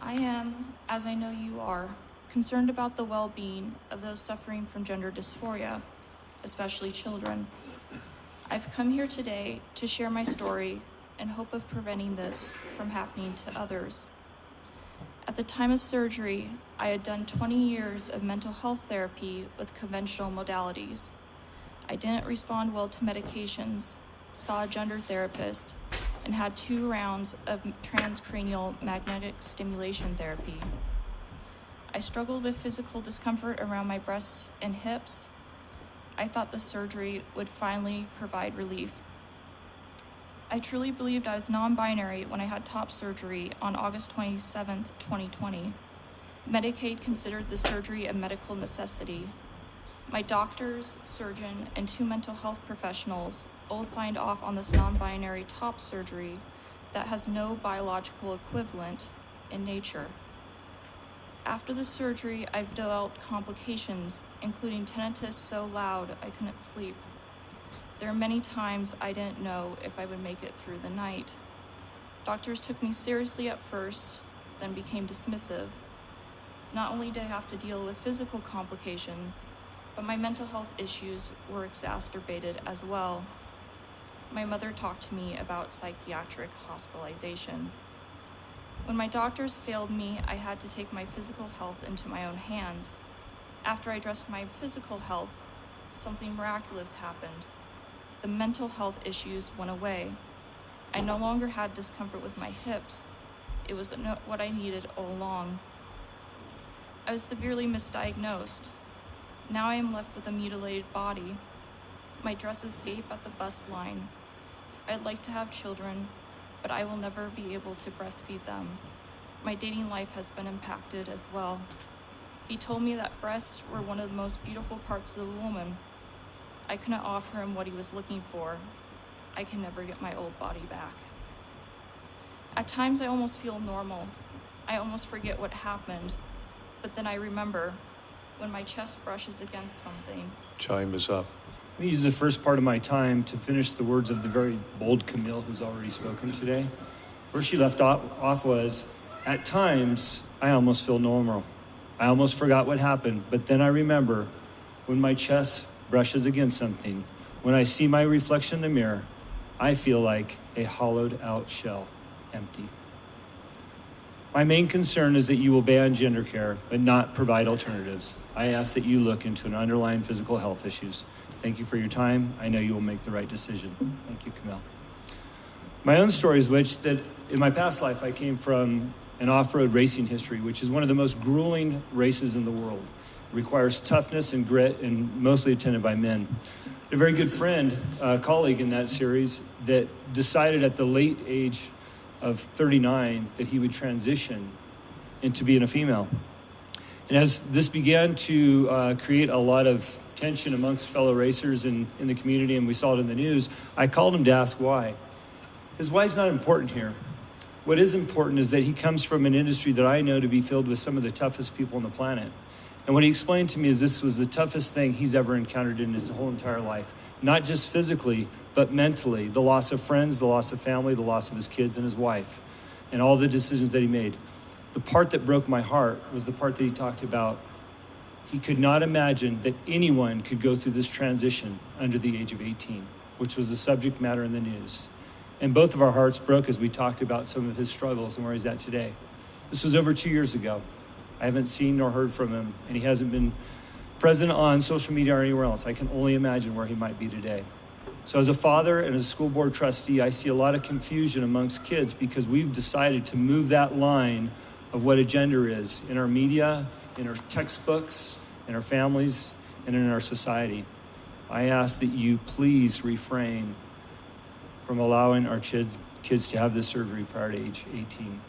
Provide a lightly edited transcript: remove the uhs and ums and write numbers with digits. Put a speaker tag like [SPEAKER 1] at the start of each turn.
[SPEAKER 1] I am, as I know you are, concerned about the well-being of those suffering from gender dysphoria, especially children. I've come here today to share my story in hope of preventing this from happening to others. At the time of surgery, I had done 20 years of mental health therapy with conventional modalities. I didn't respond well to medications, saw a gender therapist, and had 2 rounds of transcranial magnetic stimulation therapy. I struggled with physical discomfort around my breasts and hips. I thought the surgery would finally provide relief. I truly believed I was non-binary when I had top surgery on August 27, 2020. Medicaid considered the surgery a medical necessity. My doctors, surgeon, and 2 mental health professionals all signed off on this non-binary top surgery that has no biological equivalent in nature. After the surgery, I've developed complications, including tinnitus so loud I couldn't sleep. There are many times I didn't know if I would make it through the night. Doctors took me seriously at first, then became dismissive. Not only did I have to deal with physical complications, but my mental health issues were exacerbated as well. My mother talked to me about psychiatric hospitalization. When my doctors failed me, I had to take my physical health into my own hands. After I addressed my physical health, something miraculous happened. The mental health issues went away. I no longer had discomfort with my hips. It was what I needed all along. I was severely misdiagnosed. Now I am left with a mutilated body. My dresses gape at the bust line. I'd like to have children, but I will never be able to breastfeed them. My dating life has been impacted as well. He told me that breasts were one of the most beautiful parts of the woman. I couldn't offer him what he was looking for. I can never get my old body back. At times I almost feel normal. I almost forget what happened, but then I remember when my chest brushes against something.
[SPEAKER 2] Time is up.
[SPEAKER 3] Let me use the first part of my time to finish the words of the very bold Camille, who's already spoken today. Where she left off was, at times, I almost feel normal. I almost forgot what happened, but then I remember when my chest brushes against something, when I see my reflection in the mirror, I feel like a hollowed out shell, empty. My main concern is that you will ban gender care, but not provide alternatives. I ask that you look into an underlying physical health issues. Thank you for your time. I know you will make the right decision. Thank you, Camille. My own story is that in my past life, I came from an off-road racing history, which is one of the most grueling races in the world. It requires toughness and grit, and mostly attended by men. A very good friend, colleague in that series, that decided at the late age of 39 that he would transition into being a female. And as this began to create a lot of tension amongst fellow racers in the community, and we saw it in the news, I called him to ask why. His why's not important here. What is important is that he comes from an industry that I know to be filled with some of the toughest people on the planet. And what he explained to me is this was the toughest thing he's ever encountered in his whole entire life. Not just physically, but mentally. The loss of friends, the loss of family, the loss of his kids and his wife, and all the decisions that he made. The part that broke my heart was the part that he talked about. He could not imagine that anyone could go through this transition under the age of 18, which was the subject matter in the news. And both of our hearts broke as we talked about some of his struggles and where he's at today. This was over 2 years ago. I haven't seen nor heard from him, and he hasn't been present on social media or anywhere else. I can only imagine where he might be today. So as a father and as a school board trustee, I see a lot of confusion amongst kids because we've decided to move that line of what a gender is in our media, in our textbooks, in our families, and in our society. I ask that you please refrain from allowing our kids to have this surgery prior to age 18.